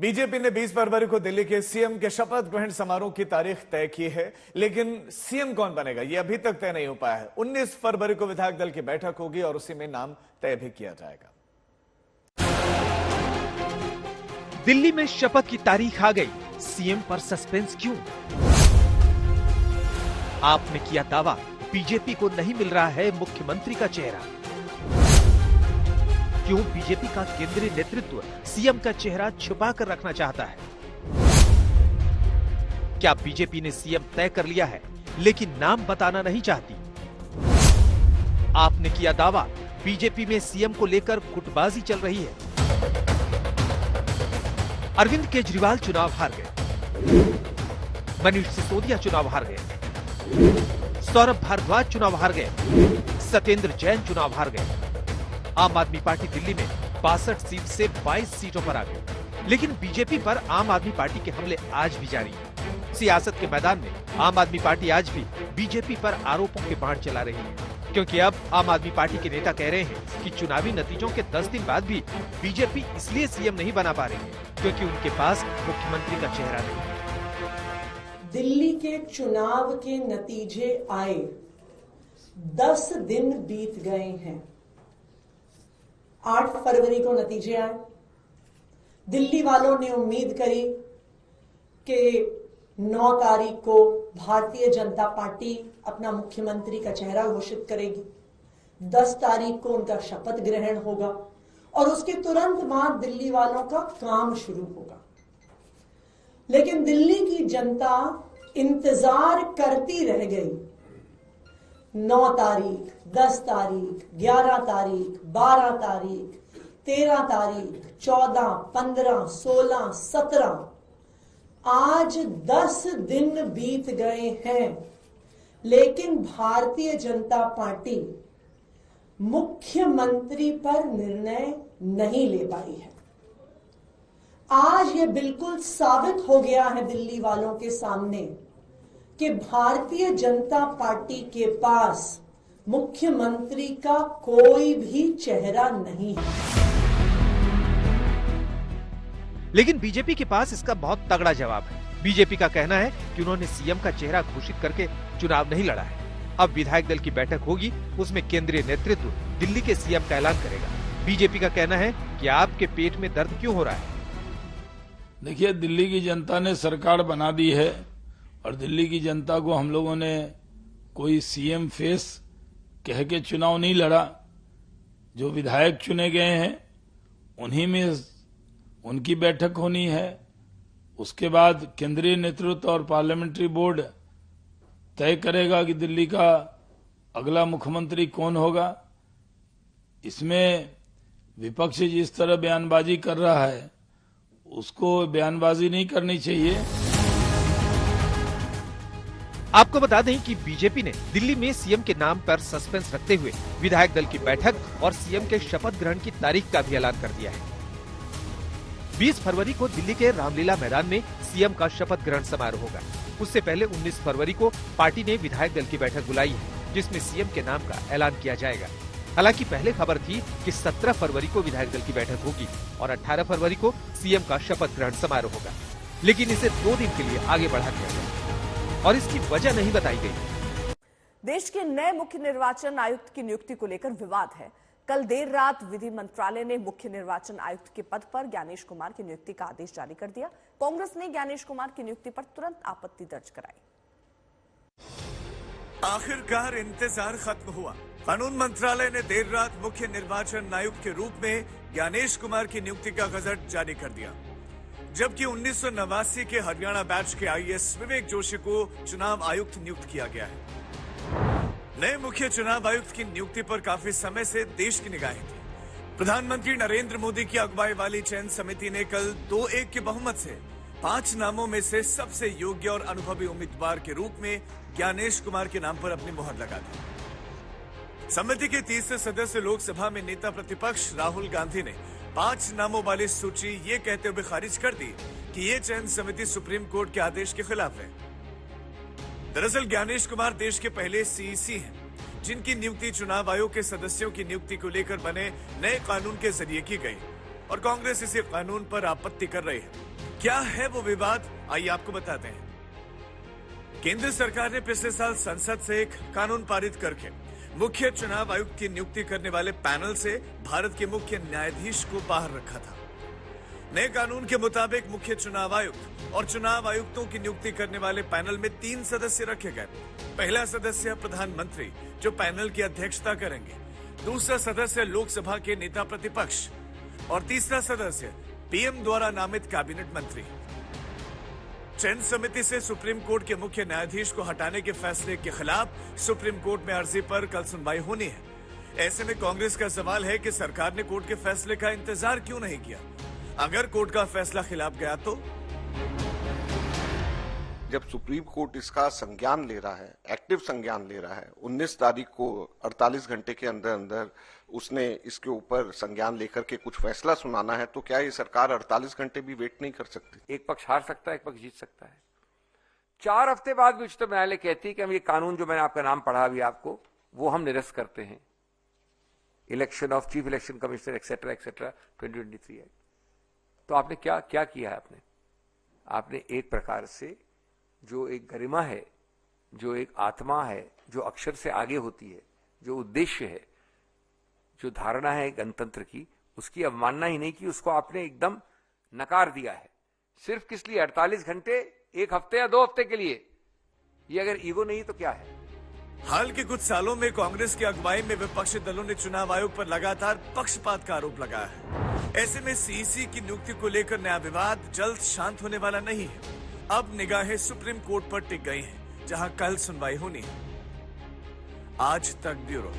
BJP ने 20 फरवरी को दिल्ली के सीएम के शपथ ग्रहण समारोह की तारीख तय की है, लेकिन सीएम कौन बनेगा यह अभी तक तय नहीं हो पाया है। 19 फरवरी को विधायक दल की बैठक होगी और उसी में नाम तय भी किया जाएगा। दिल्ली में शपथ की तारीख आ गई, सीएम पर सस्पेंस क्यों? आपने किया दावा, बीजेपी को नहीं मिल रहा है मुख्यमंत्री का चेहरा। क्यों बीजेपी का केंद्रीय नेतृत्व सीएम का चेहरा छुपा कर रखना चाहता है? क्या बीजेपी ने सीएम तय कर लिया है लेकिन नाम बताना नहीं चाहती? आपने किया दावा, बीजेपी में सीएम को लेकर गुटबाजी चल रही है। अरविंद केजरीवाल चुनाव हार गए, मनीष सिसोदिया चुनाव हार गए, सौरभ भारद्वाज चुनाव हार गए, सत्येंद्र जैन चुनाव हार गए। आम आदमी पार्टी दिल्ली में 62 सीट से 22 सीटों पर आ गई, लेकिन बीजेपी पर आम आदमी पार्टी के हमले आज भी जारी हैं। सियासत के मैदान में आम आदमी पार्टी आज भी बीजेपी पर आरोपों के बाढ़ चला रही है, क्योंकि अब आम आदमी पार्टी के नेता कह रहे हैं कि चुनावी नतीजों के 10 दिन बाद भी बीजेपी इसलिए सीएम नहीं बना पा रही है क्योंकि उनके पास मुख्यमंत्री का चेहरा नहीं है। दिल्ली के चुनाव के नतीजे आए, 10 दिन बीत गए हैं। 8 फरवरी को नतीजे आए। दिल्ली वालों ने उम्मीद करी कि 9 तारीख को भारतीय जनता पार्टी अपना मुख्यमंत्री का चेहरा घोषित करेगी, 10 तारीख को उनका शपथ ग्रहण होगा और उसके तुरंत बाद दिल्ली वालों का काम शुरू होगा। लेकिन दिल्ली की जनता इंतजार करती रह गई। 9 तारीख, 10 तारीख, 11 तारीख, 12 तारीख, 13 तारीख, 14, 15, 16, 17, आज 10 दिन बीत गए हैं, लेकिन भारतीय जनता पार्टी मुख्यमंत्री पर निर्णय नहीं ले पाई है। आज यह बिल्कुल साबित हो गया है दिल्ली वालों के सामने कि भारतीय जनता पार्टी के पास मुख्यमंत्री का कोई भी चेहरा नहीं है। लेकिन बीजेपी के पास इसका बहुत तगड़ा जवाब है। बीजेपी का कहना है कि उन्होंने सीएम का चेहरा घोषित करके चुनाव नहीं लड़ा है। अब विधायक दल की बैठक होगी, उसमें केंद्रीय नेतृत्व दिल्ली के सीएम का ऐलान करेगा। बीजेपी का कहना है कि आपके पेट में दर्द क्यों हो रहा है? देखिए, दिल्ली की जनता ने सरकार बना दी है और दिल्ली की जनता को हम लोगों ने कोई सीएम फेस कह के चुनाव नहीं लड़ा। जो विधायक चुने गए हैं उन्हीं में उनकी बैठक होनी है। उसके बाद केंद्रीय नेतृत्व और पार्लियामेंट्री बोर्ड तय करेगा कि दिल्ली का अगला मुख्यमंत्री कौन होगा। इसमें विपक्ष जिस तरह बयानबाजी कर रहा है उसको बयानबाजी नहीं करनी चाहिए। आपको बता दें कि बीजेपी ने दिल्ली में सीएम के नाम पर सस्पेंस रखते हुए विधायक दल की बैठक और सीएम के शपथ ग्रहण की तारीख का भी ऐलान कर दिया है। 20 फरवरी को दिल्ली के रामलीला मैदान में सीएम का शपथ ग्रहण समारोह होगा। उससे पहले 19 फरवरी को पार्टी ने विधायक दल की बैठक बुलाई है, जिसमें सीएम के नाम का ऐलान किया जाएगा। हालांकि पहले खबर थी कि 17 फरवरी को विधायक दल की बैठक होगी और 18 फरवरी को सीएम का शपथ ग्रहण समारोह होगा, लेकिन इसे 2 दिन के लिए आगे बढ़ा दिया गया और इसकी वजह नहीं बताई गई। देश के नए मुख्य निर्वाचन आयुक्त की नियुक्ति को लेकर विवाद है। कल देर रात विधि मंत्रालय ने मुख्य निर्वाचन आयुक्त के पद पर ज्ञानेश कुमार की नियुक्ति का आदेश जारी कर दिया। कांग्रेस ने ज्ञानेश कुमार की नियुक्ति पर तुरंत आपत्ति दर्ज कराई। आखिरकार इंतजार खत्म हुआ। कानून मंत्रालय ने देर रात मुख्य निर्वाचन आयुक्त के रूप में ज्ञानेश कुमार की नियुक्ति का गजट जारी कर दिया, जबकि 1989 के हरियाणा बैच के आईएएस विवेक जोशी को चुनाव आयुक्त नियुक्त किया गया है। नए मुख्य चुनाव आयुक्त की नियुक्ति पर काफी समय से देश की निगाहें थी। प्रधानमंत्री नरेंद्र मोदी की अगुवाई वाली चयन समिति ने कल 2-1 के बहुमत से 5 नामों में से सबसे योग्य और अनुभवी उम्मीदवार के रूप में ज्ञानेश कुमार के नाम पर अपनी मोहर लगा दी। समिति के 30 सदस्य लोकसभा में नेता प्रतिपक्ष राहुल गांधी ने 5 नामों वाली सूची ये कहते हुए खारिज कर दी कि ये चयन समिति सुप्रीम कोर्ट के आदेश के खिलाफ है। दरअसल ज्ञानेश कुमार देश के पहले सीईसी हैं, जिनकी नियुक्ति चुनाव आयोग के सदस्यों की नियुक्ति को लेकर बने नए कानून के जरिए की गई और कांग्रेस इसी कानून पर आपत्ति कर रही है। क्या है वो विवाद, आइए आपको बताते हैं। केंद्र सरकार ने पिछले साल संसद से एक कानून पारित करके मुख्य चुनाव आयुक्त की नियुक्ति करने वाले पैनल से भारत के मुख्य न्यायाधीश को बाहर रखा था। नए कानून के मुताबिक मुख्य चुनाव आयुक्त और चुनाव आयुक्तों की नियुक्ति करने वाले पैनल में 3 सदस्य रखे गए। पहला सदस्य प्रधानमंत्री, जो पैनल की अध्यक्षता करेंगे। दूसरा सदस्य लोकसभा के नेता प्रतिपक्ष और तीसरा सदस्य पीएम द्वारा नामित कैबिनेट मंत्री। चयन समिति से सुप्रीम कोर्ट के मुख्य न्यायाधीश को हटाने के फैसले के खिलाफ सुप्रीम कोर्ट में अर्जी पर कल सुनवाई होनी है। ऐसे में कांग्रेस का सवाल है कि सरकार ने कोर्ट के फैसले का इंतजार क्यों नहीं किया। अगर कोर्ट का फैसला खिलाफ गया तो जब सुप्रीम कोर्ट इसका संज्ञान ले रहा है, एक्टिव संज्ञान ले रहा है, 19 तारीख को 48 घंटे के अंदर अंदर उसने इसके ऊपर संज्ञान लेकर के कुछ फैसला सुनाना है, तो क्या ये सरकार 48 घंटे भी वेट नहीं कर सकती? एक पक्ष हार सकता है, एक पक्ष जीत सकता है। 4 हफ्ते बाद भी उच्चतम न्यायालय कहती है कि हम ये कानून जो मैंने आपका नाम पढ़ा अभी आपको, वो हम निरस्त करते हैं। Election of chief election commissioner etcetera etcetera 2023 act. तो आपने क्या क्या किया है? आपने एक प्रकार से जो एक गरिमा है, जो एक आत्मा है, जो अक्षर से आगे होती है, जो उद्देश्य है, जो धारणा है गणतंत्र की, उसकी अवमानना ही नहीं की, उसको आपने एकदम नकार दिया है। सिर्फ किस लिए? 48 घंटे, 1 हफ्ते या 2 हफ्ते के लिए। ये अगर ईगो नहीं तो क्या है? हाल के कुछ सालों में कांग्रेस की अगुवाई में विपक्षी दलों ने चुनाव आयोग पर लगातार पक्षपात का आरोप लगाया है। ऐसे में सीईसी की नियुक्ति को लेकर नया विवाद जल्द शांत होने वाला नहीं है। अब निगाहें सुप्रीम कोर्ट पर टिक गई हैं, जहां कल सुनवाई होनी है। आज तक ब्यूरो।